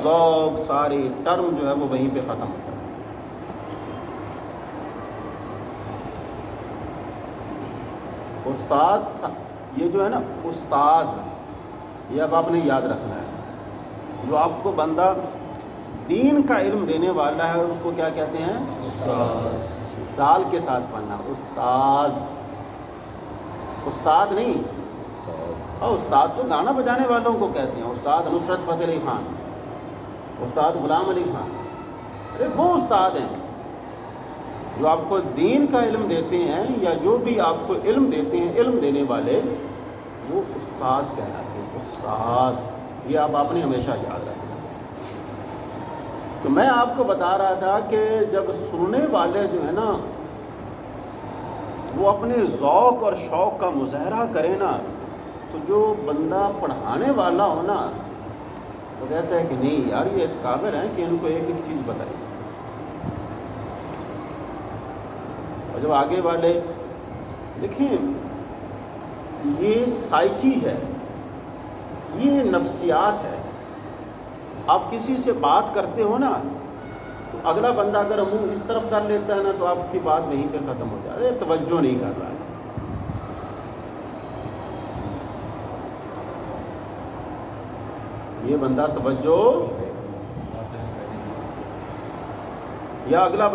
ذوق ساری ٹرم جو ہے وہ وہیں پہ ختم ہوتا ہے۔ استاد یہ جو ہے نا استاذ، یہ اب آپ نے یاد رکھنا ہے، جو آپ کو بندہ دین کا علم دینے والا ہے اس کو کیا کہتے ہیں؟ استاذ۔ زال کے ساتھ پڑھنا، استاذ، استاد نہیں۔ اور استاد تو گانا بجانے والوں کو کہتے ہیں، استاد نصرت فتح علی خان، استاد غلام علی خان، ارے وہ استاد ہیں جو آپ کو دین کا علم دیتے ہیں، یا جو بھی آپ کو علم دیتے ہیں، علم دینے والے وہ استاذ کہلاتے ہیں، استاذ۔ یہ آپ نے ہمیشہ یاد رکھنا۔ تو میں آپ کو بتا رہا تھا کہ جب سننے والے جو ہے نا وہ اپنے ذوق اور شوق کا مظاہرہ کرے نا، تو جو بندہ پڑھانے والا ہو نا وہ کہتا ہے کہ نہیں یار یہ اس قابل ہیں کہ ان کو ایک ایک چیز بتائیں۔ اور جب آگے والے دیکھیں، یہ سائیکی ہے، یہ نفسیات ہے۔ آپ کسی سے بات کرتے ہو نا تو اگلا بندہ اگر منہ اس طرف کر لیتا ہے نا تو آپ کی بات وہیں پہ ختم ہو جاتی ہے، توجہ نہیں کر رہا ہے۔ یہ بندہ توجہ، یا اگلا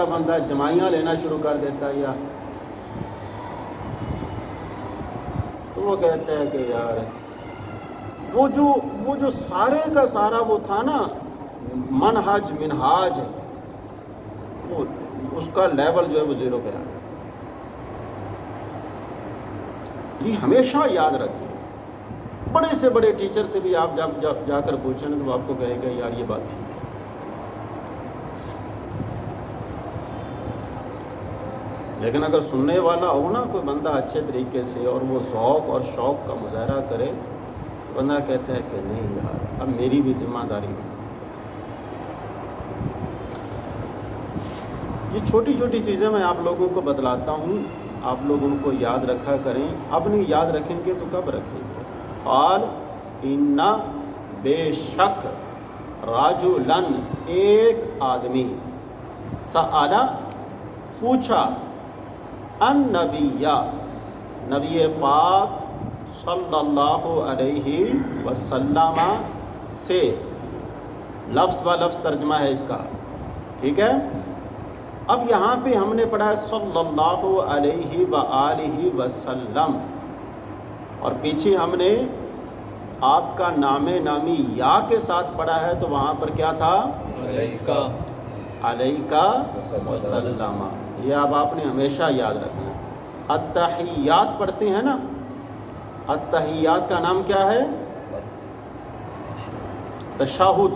بندہ جمائیاں لینا شروع کر دیتا ہے، یا تو وہ کہتا ہے کہ یار وہ جو سارے کا سارا وہ تھا نا منہاج وہ اس کا لیول جو ہے وہ زیرو پہ آ گیا۔ یہ ہمیشہ یاد رکھیں، بڑے سے بڑے ٹیچر سے بھی آپ جب جا کر پوچھیں تو وہ آپ کو کہے گا یار یہ بات ٹھیک ہے۔ لیکن اگر سننے والا ہو نا کوئی بندہ اچھے طریقے سے اور وہ ذوق اور شوق کا مظاہرہ کرے، بندہ کہتا ہے کہ نہیں یار اب میری بھی ذمہ داری نہیں۔ یہ چھوٹی چھوٹی چیزیں میں آپ لوگوں کو بتلاتا ہوں، آپ لوگ ان کو یاد رکھا کریں۔ اب نہیں یاد رکھیں گے تو کب رکھیں گے؟ قال ان بے شک رجلن ایک آدمی سأل پوچھا ان نبی پاک صلی اللہ علیہ وسلم سے، لفظ با لفظ ترجمہ ہے اس کا، ٹھیک ہے۔ اب یہاں پہ ہم نے پڑھا ہے صلی اللہ علیہ وآلہ وسلم، اور پیچھے ہم نے آپ کا نامی یا کے ساتھ پڑھا ہے، تو وہاں پر کیا تھا؟ علیکہ وسلم۔ یہ اب آپ نے ہمیشہ یاد رکھنا۔ التحیات پڑھتے ہیں نا، التحیات کا نام کیا ہے؟ تشہد۔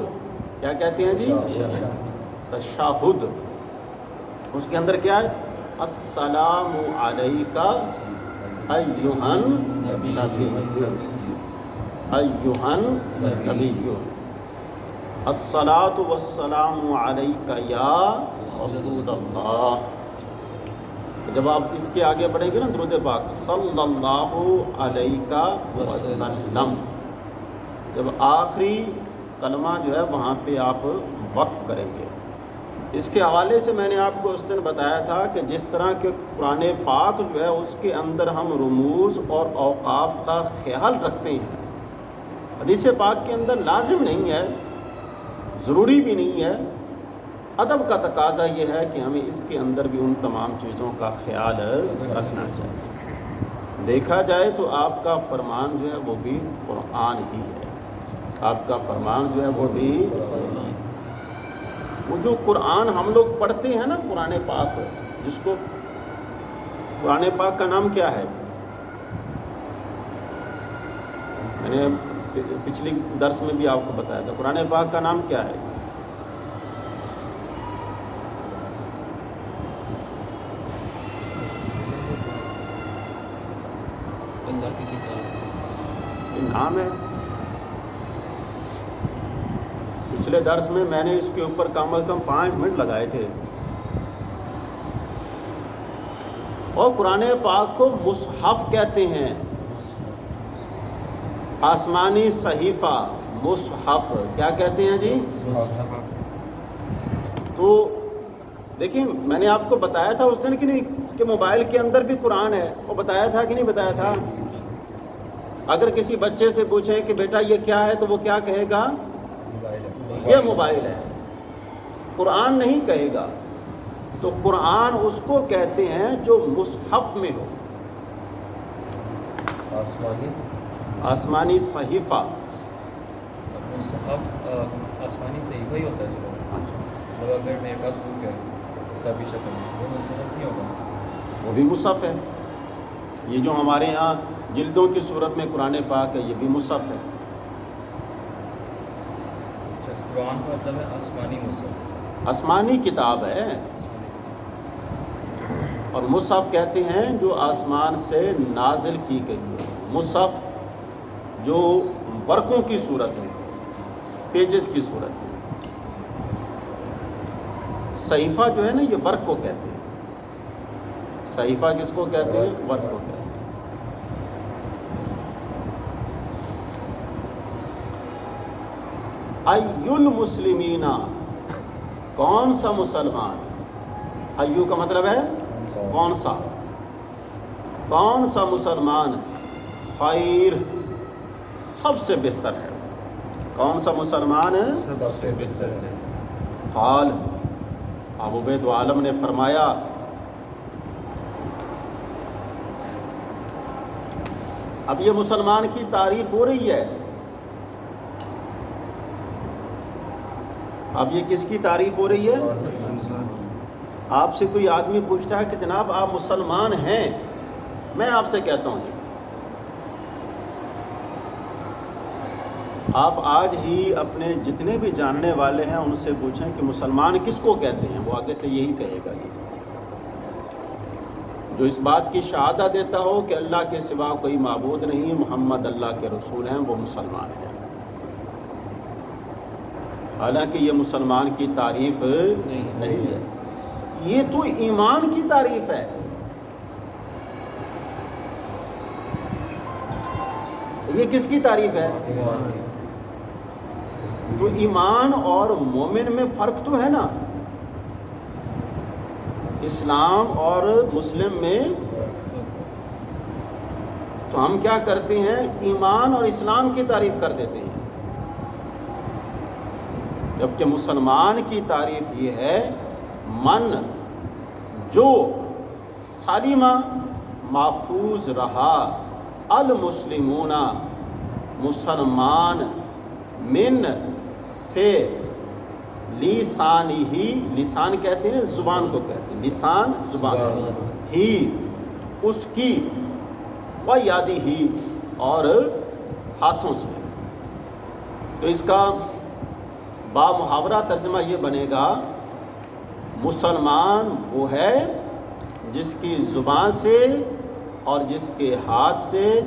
کیا کہتے ہیں جی؟ تشہد۔ اس کے اندر کیا ہے؟ السلام علیکہ ایھا النبی، ایھا النبی، الصلاۃ والسلام علیکہ یا رسول اللہ۔ جب آپ اس کے آگے پڑھیں گے نا درود پاک صلی اللہ علیہ وسلم، جب آخری کلمہ جو ہے وہاں پہ آپ وقف کریں گے۔ اس کے حوالے سے میں نے آپ کو اس دن بتایا تھا کہ جس طرح کہ قرآن پاک جو ہے اس کے اندر ہم رموز اور اوقاف کا خیال رکھتے ہیں، حدیث پاک کے اندر لازم نہیں ہے، ضروری بھی نہیں ہے۔ ادب کا تقاضا یہ ہے کہ ہمیں اس کے اندر بھی ان تمام چیزوں کا خیال رکھنا چاہیے۔ دیکھا جائے تو آپ کا فرمان جو ہے وہ بھی قرآن ہی ہے، آپ کا فرمان جو ہے وہ بھی وہ جو قرآن ہم لوگ پڑھتے ہیں نا قرآن پاک، جس کو قرآن پاک کا نام کیا ہے؟ میں نے پچھلی درس میں بھی آپ کو بتایا تھا، قرآن پاک کا نام کیا ہے؟ اللہ کی کتاب، یہ نام ہے۔ پچھلے درس میں میں نے اس کے اوپر کم از کم 5 منٹ لگائے تھے، اور قرآن پاک کو مصحف کہتے ہیں۔ آسمانی صحیفہ مصحف کیا کہتے ہیں جی؟ تو دیکھیں میں نے آپ کو بتایا تھا اس دن کہ نہیں کہ موبائل کے اندر بھی قرآن ہے، وہ بتایا تھا کہ نہیں بتایا تھا؟ اگر کسی بچے سے پوچھیں کہ بیٹا یہ کیا ہے تو وہ کیا کہے گا؟ یہ موبائل ہے، قرآن نہیں کہے گا۔ تو قرآن اس کو کہتے ہیں جو مصحف میں ہو، آسمانی صحیفہ۔ مصحف آسمانی صحیفہ ہی ہوتا ہے سر، مطلب اگر میرے پاس بک ہے کتابی شکل میں وہ مصحف نہیں ہوگا؟ وہ بھی مصحف ہے۔ یہ جو ہمارے یہاں جلدوں کی صورت میں قرآن پاک ہے یہ بھی مصحف ہے۔ قرآن کا مطلب ہے آسمانی مصحف، آسمانی کتاب ہے، اور مصحف کہتے ہیں جو آسمان سے نازل کی گئی ہے۔ مصحف جو ورقوں کی صورت میں، پیجز کی صورت میں۔ صحیفہ جو ہے نا یہ ورق کو کہتے ہیں، صحیفہ کس کو کہتے ہیں؟ ورق کو کہتے ہیں۔ ای المسلمین، کون سا مسلمان؟ ایو کا مطلب ہے کون سا، کون سا مسلمان خیر سب سے بہتر ہے، کون سا مسلمان ہے سب سے بہتر ہے؟ قال ابو عبید عالم نے فرمایا اب یہ مسلمان کی تعریف ہو رہی ہے، اب یہ کس کی تعریف ہو رہی ہے؟ آپ سے کوئی آدمی پوچھتا ہے کہ جناب آپ مسلمان ہیں، میں آپ سے کہتا ہوں جی آپ آج ہی اپنے جتنے بھی جاننے والے ہیں ان سے پوچھیں کہ مسلمان کس کو کہتے ہیں، وہ آگے سے یہی کہے گا جی جو اس بات کی شہادت دیتا ہو کہ اللہ کے سوا کوئی معبود نہیں، محمد اللہ کے رسول ہیں، وہ مسلمان ہے۔ حالانکہ یہ مسلمان کی تعریف نہیں ہے، یہ تو ایمان کی تعریف ہے۔ یہ کس کی تعریف ہے؟ ایمان کی۔ تو ایمان اور مومن میں فرق تو ہے نا، اسلام اور مسلم میں۔ تو ہم کیا کرتے ہیں؟ ایمان اور اسلام کی تعریف کر دیتے ہیں، جبکہ مسلمان کی تعریف یہ ہے من جو سالمہ محفوظ رہا المسلمون مسلمان من سے لسانی ہی، لسان کہتے ہیں زبان کو کہتے ہیں، لسان زبان ہی اس کی، و یادی ہی اور ہاتھوں سے۔ تو اس کا با محاورہ ترجمہ یہ بنے گا مسلمان وہ ہے جس کی زبان سے اور جس کے ہاتھ سے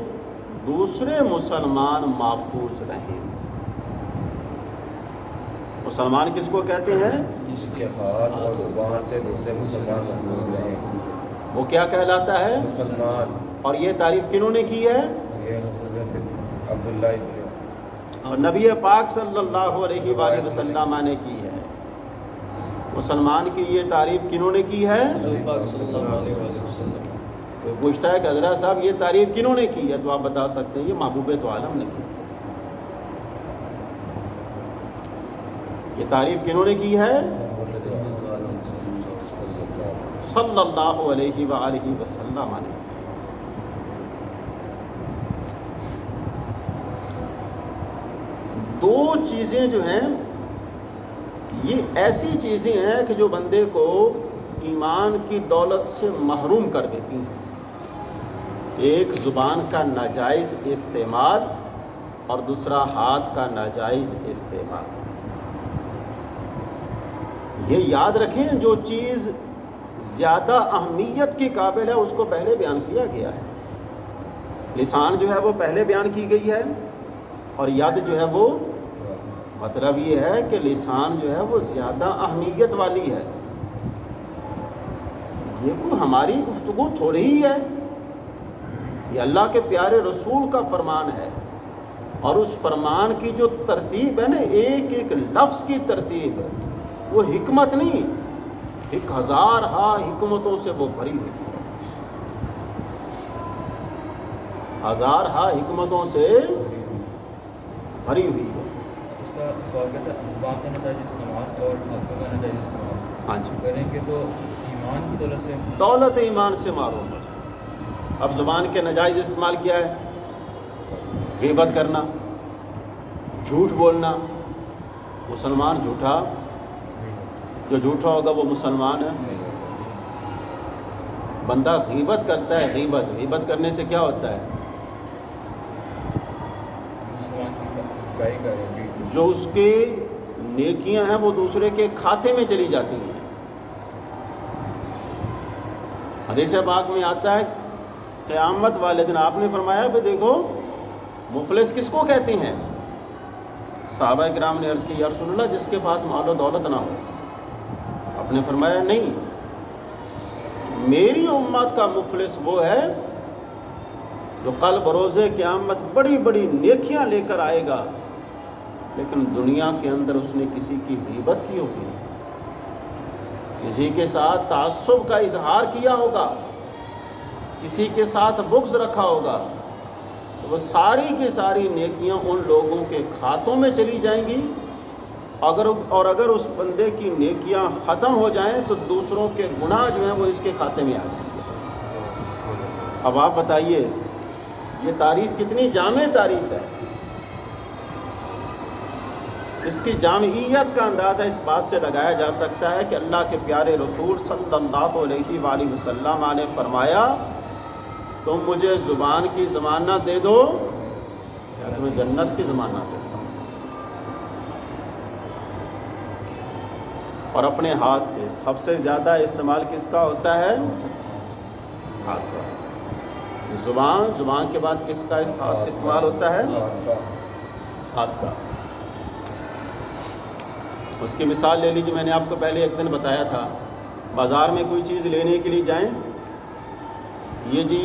دوسرے مسلمان محفوظ رہیں۔ مسلمان کس کو کہتے ہیں؟ جس کے ہاتھ اور زبان سے دوسرے مسلمان محفوظ رہیں، وہ کیا کہلاتا ہے؟ مسلمان۔ اور یہ تعریف کنہوں نے کی ہے؟ یہ حضرت عبداللہ ابن اور نبی پاک صلی اللہ علیہ وآلہ وسلم نے کی ہے۔ مسلمان کی یہ تعریف کنہوں نے کی ہے؟ حضور پاک صلی اللہ علیہ وآلہ وسلم۔ وہ پوچھتا ہے کہ حضرت صاحب یہ تعریف کنہوں نے کی ہے؟ تو آپ بتا سکتے ہیں یہ محبوب تو عالم نے کی۔ یہ تعریف کنہوں نے کی ہے؟ صلی اللہ علیہ وآلہ وسلم نے۔ دو چیزیں جو ہیں یہ ایسی چیزیں ہیں کہ جو بندے کو ایمان کی دولت سے محروم کر دیتی ہیں۔ ایک زبان کا ناجائز استعمال اور دوسرا ہاتھ کا ناجائز استعمال۔ یہ یاد رکھیں جو چیز زیادہ اہمیت کی قابل ہے اس کو پہلے بیان کیا گیا ہے۔ لسان جو ہے وہ پہلے بیان کی گئی ہے، اور ید جو ہے وہ، مطلب یہ ہے کہ لسان جو ہے وہ زیادہ اہمیت والی ہے۔ یہ کوئی ہماری گفتگو تھوڑی ہی ہے، یہ اللہ کے پیارے رسول کا فرمان ہے اور اس فرمان کی جو ترتیب ہے نا، ایک ایک لفظ کی ترتیب ہے، وہ حکمت نہیں، 1000 حکمتوں سے وہ بھری ہوئی ہے، 1000 حکمتوں سے بھری ہوئی ہے۔ اس کا سوال کیا تھا، زبان کا ناجائز استعمال اور ہاتھوں کا ناجائز استعمال ہاں جی، کریں گے تو ایمان کی دولت سے دولت ایمان سے معروم ہو جائے۔ اب زبان کے ناجائز استعمال کیا ہے؟ غیبت کرنا، جھوٹ بولنا۔ مسلمان جھوٹا، جو جھوٹا ہوگا وہ مسلمان ہے۔ بندہ غیبت کرتا ہے، غیبت کرنے سے کیا ہوتا ہے؟ مسلمان کی برائی کریں گے، جو اس کی نیکیاں ہیں وہ دوسرے کے کھاتے میں چلی جاتی ہیں۔ حدیث پاک میں آتا ہے قیامت والے دن آپ نے فرمایا بھئی دیکھو مفلس کس کو کہتے ہیں؟ صحابہ کرام نے عرض کی یا رسول اللہ جس کے پاس مال و دولت نہ ہو۔ آپ نے فرمایا نہیں، میری امت کا مفلس وہ ہے جو کل بروز قیامت بڑی بڑی نیکیاں لے کر آئے گا، لیکن دنیا کے اندر اس نے کسی کی غیبت کی ہوگی، کسی کے ساتھ تعصب کا اظہار کیا ہوگا، کسی کے ساتھ بغض رکھا ہوگا، تو وہ ساری کی ساری نیکیاں ان لوگوں کے کھاتوں میں چلی جائیں گی، اگر اس بندے کی نیکیاں ختم ہو جائیں تو دوسروں کے گناہ جو ہیں وہ اس کے کھاتے میں آ جائیں گے۔ اب آپ بتائیے یہ تعریف کتنی جامع تعریف ہے۔ اس کی جامعیت کا اندازہ اس بات سے لگایا جا سکتا ہے کہ اللہ کے پیارے رسول صلی اللہ علیہ وآلہ وسلم نے فرمایا تم مجھے زبان کی ضمانت دے دو، تمہیں جنت کی ضمانت دیتا ہوں، اور اپنے ہاتھ سے سب سے زیادہ استعمال کس کا ہوتا ہے؟ ہاتھ کا۔ زبان کے بعد کس کا استعمال ہوتا ہے؟ ہاتھ کا۔ اس کی مثال لے لیجیے، میں نے آپ کو پہلے ایک دن بتایا تھا، بازار میں کوئی چیز لینے کے لیے جائیں، یہ جی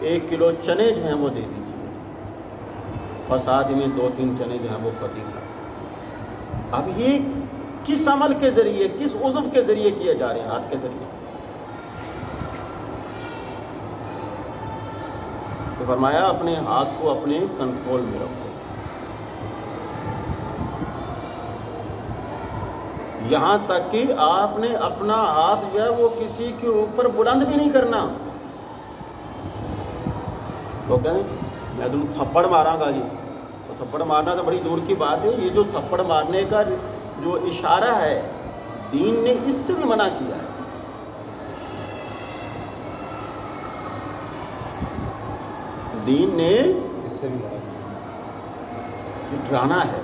1 کلو چنے جو ہیں وہ دے دیجیے، اور ساتھ میں 2-3 چنے جو ہیں وہ فتی کا۔ اب یہ کس عمل کے ذریعے، کس عضو کے ذریعے کیا جا رہے ہیں؟ ہاتھ کے ذریعے۔ تو فرمایا اپنے ہاتھ کو اپنے کنٹرول میں رکھو، یہاں تک کہ آپ نے اپنا ہاتھ جو ہے وہ کسی کے اوپر بلند بھی نہیں کرنا۔ وہ کہیں میں تم تھپڑ ماراں گا جی، تو تھپڑ مارنا تو بڑی دور کی بات ہے، یہ جو تھپڑ مارنے کا جو اشارہ ہے دین نے اس سے بھی منع کیا ہے۔ دین نے اس سے بھی منع یہ ڈرانا ہے،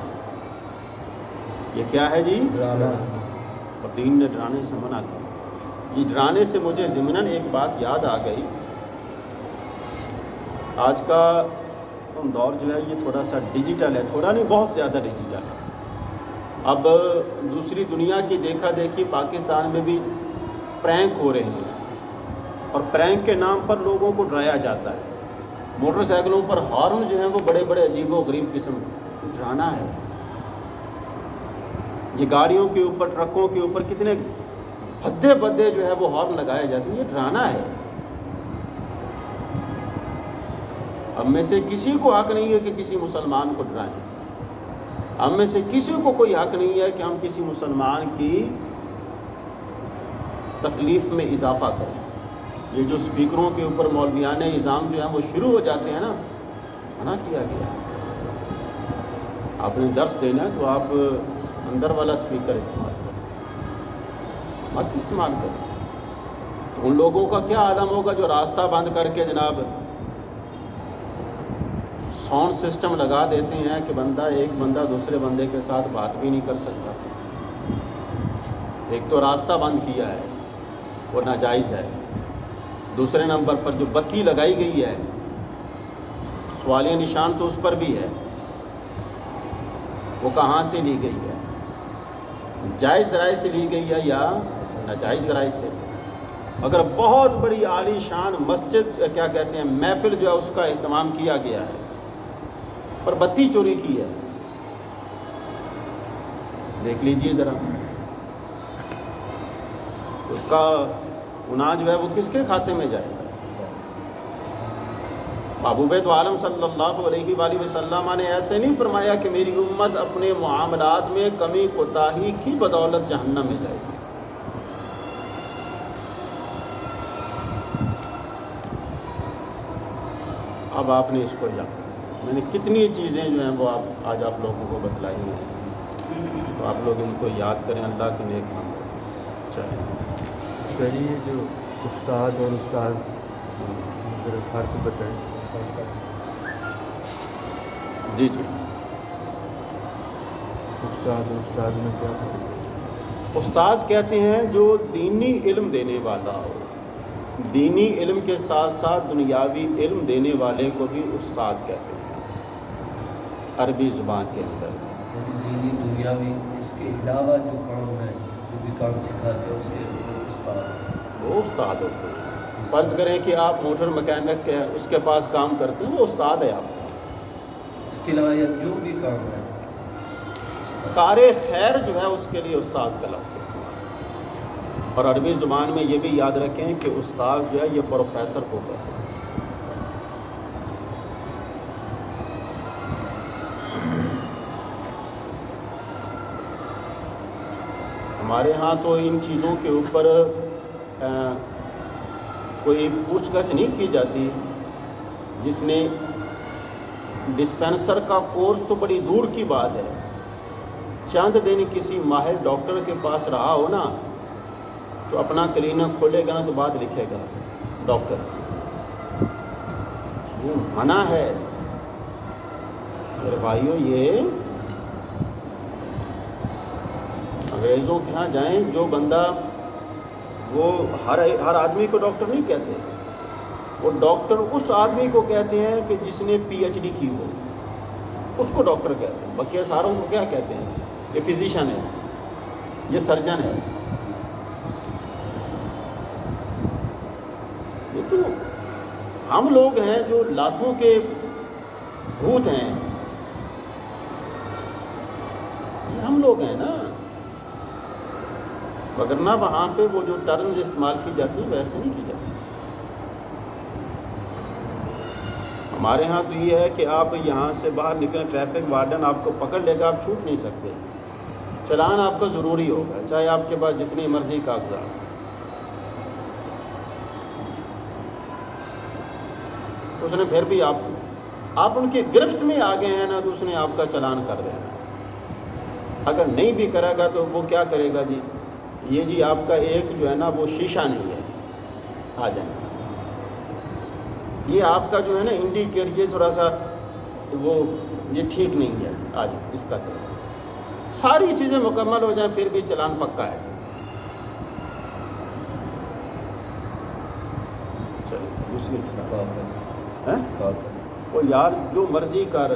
یہ کیا ہے جی؟ ڈرانا۔ اور دین نے ڈرانے سے منع کیا۔ یہ ڈرانے سے مجھے ضمناً ایک بات یاد آ گئی، آج کا دور جو ہے یہ تھوڑا سا ڈیجیٹل ہے، تھوڑا نہیں بہت زیادہ ڈیجیٹل ہے۔ اب دوسری دنیا کی دیکھا دیکھی پاکستان میں بھی پرینک ہو رہے ہیں، اور پرینک کے نام پر لوگوں کو ڈرایا جاتا ہے۔ موٹر سائیکلوں پر ہارن جو ہیں وہ بڑے بڑے عجیب و غریب قسم ڈرانا ہے۔ یہ گاڑیوں کے اوپر، ٹرکوں کے اوپر کتنے بھدے جو ہے وہ ہارن لگائے جاتے ہیں، یہ ڈرانا ہے۔ ہم میں سے کسی کو حق نہیں ہے کہ کسی مسلمان کو ڈرائیں، ہم میں سے کسی کو کوئی حق نہیں ہے کہ ہم کسی مسلمان کی تکلیف میں اضافہ کریں۔ یہ جو سپیکروں کے اوپر مولویان نظام جو ہیں وہ شروع ہو جاتے ہیں نا، منع کیا گیا۔ آپ نے درس دینا ہے تو آپ اندر والا سپیکر استعمال کریں، مت استعمال کریں۔ تو ان لوگوں کا کیا عالم ہوگا جو راستہ بند کر کے جناب ساؤنڈ سسٹم لگا دیتے ہیں کہ ایک بندہ دوسرے بندے کے ساتھ بات بھی نہیں کر سکتا۔ ایک تو راستہ بند کیا ہے وہ ناجائز ہے، دوسرے نمبر پر جو بتی لگائی گئی ہے سوالیہ نشان تو اس پر بھی ہے، وہ کہاں سے لی گئی ہے؟ جائز ذرائع سے لی گئی ہے یا ناجائز ذرائع سے؟ اگر بہت بڑی عالی شان مسجد کیا کہتے ہیں محفل جو ہے اس کا اہتمام کیا گیا ہے، پر بتی چوری کی ہے، دیکھ لیجئے ذرا اس کا گناہ جو ہے وہ کس کے کھاتے میں جائے گا؟ محبوب عالم صلی اللہ علیہ وآلہ وسلم نے ایسے نہیں فرمایا کہ میری امت اپنے معاملات میں کمی کوتاہی کی بدولت جہنم میں جائے گی۔ اب آپ نے اس کو یاد، میں نے کتنی چیزیں جو ہیں وہ آج آپ لوگوں کو بتلائی ہیں، تو آپ لوگ ان کو یاد کریں، اللہ کے نیک بندے چاہیے۔ کریے جو استاد اور استاذ ذرا فرق بتائیں۔ جی جی، استاد اور استاذ میں کیا فرق ہے؟ استاذ کہتے ہیں جو دینی علم دینے والا ہو، دینی علم کے ساتھ ساتھ دنیاوی علم دینے والے کو بھی استاذ کہتے ہیں عربی زبان کے اندر۔ دینی دنیاوی اس کے علاوہ جو کام ہے، جو بھی کام سکھاتے ہیں، اس کے استاد، وہ استاد ہوتے ہیں۔ فرض کریں کہ آپ موٹر مکینک کے اس کے پاس کام کرتے ہیں، وہ استاد ہے آپ کا۔ اس کے علاوہ یا جو بھی کام ہے، کار خیر جو ہے اس کے لیے استاذ کا لفظ استعمال ہے۔ اور عربی زبان میں یہ بھی یاد رکھیں کہ استاذ جو ہے یہ پروفیسر کو کہتے ہیں۔ ہمارے ہاں تو ان چیزوں کے اوپر کوئی پوچھ گچھ نہیں کی جاتی۔ جس نے ڈسپینسر کا کورس تو بڑی دور کی بات ہے، چند دن کسی ماہر ڈاکٹر کے پاس رہا ہو نا، تو اپنا کلینک کھولے گا نا تو بات لکھے گا ڈاکٹر، یہ منع ہے میرے بھائیوں۔ یہ انگریزوں کے ہاں جائیں، جو بندہ وہ ہر آدمی کو ڈاکٹر نہیں کہتے، وہ ڈاکٹر اس آدمی کو کہتے ہیں کہ جس نے پی ایچ ڈی کی ہو، اس کو ڈاکٹر کہتے ہیں۔ باقی ساروں کو کیا کہتے ہیں؟ یہ فزیشین ہے، یہ سرجن ہے۔ یہ تو ہم لوگ ہیں جو لاتوں کے بھوت ہیں، یہ ہم لوگ ہیں نا، وگرنہ وہاں پہ وہ جو ٹرمز استعمال کی جاتی ہیں ویسے نہیں کی جاتی۔ ہمارے ہاں تو یہ ہے کہ آپ یہاں سے باہر نکلیں، ٹریفک وارڈن آپ کو پکڑ لے گا، آپ چھوٹ نہیں سکتے، چلان آپ کا ضروری ہوگا، چاہے آپ کے پاس جتنی مرضی کاغذات۔ اس نے پھر بھی آپ ان کی گرفت میں آ گئے ہیں نا، تو اس نے آپ کا چلان کر دینا۔ اگر نہیں بھی کرے گا تو وہ کیا کرے گا جی؟ یہ جی آپ کا ایک جو ہے نا وہ شیشہ نہیں ہے، آ جائیں، یہ آپ کا جو ہے نا انڈیکیٹ، یہ تھوڑا سا وہ یہ ٹھیک نہیں ہے، آ جائیں اس کا چلان۔ ساری چیزیں مکمل ہو جائیں پھر بھی چلان پکا ہے۔ چلیے دوسری وہ یار جو مرضی کر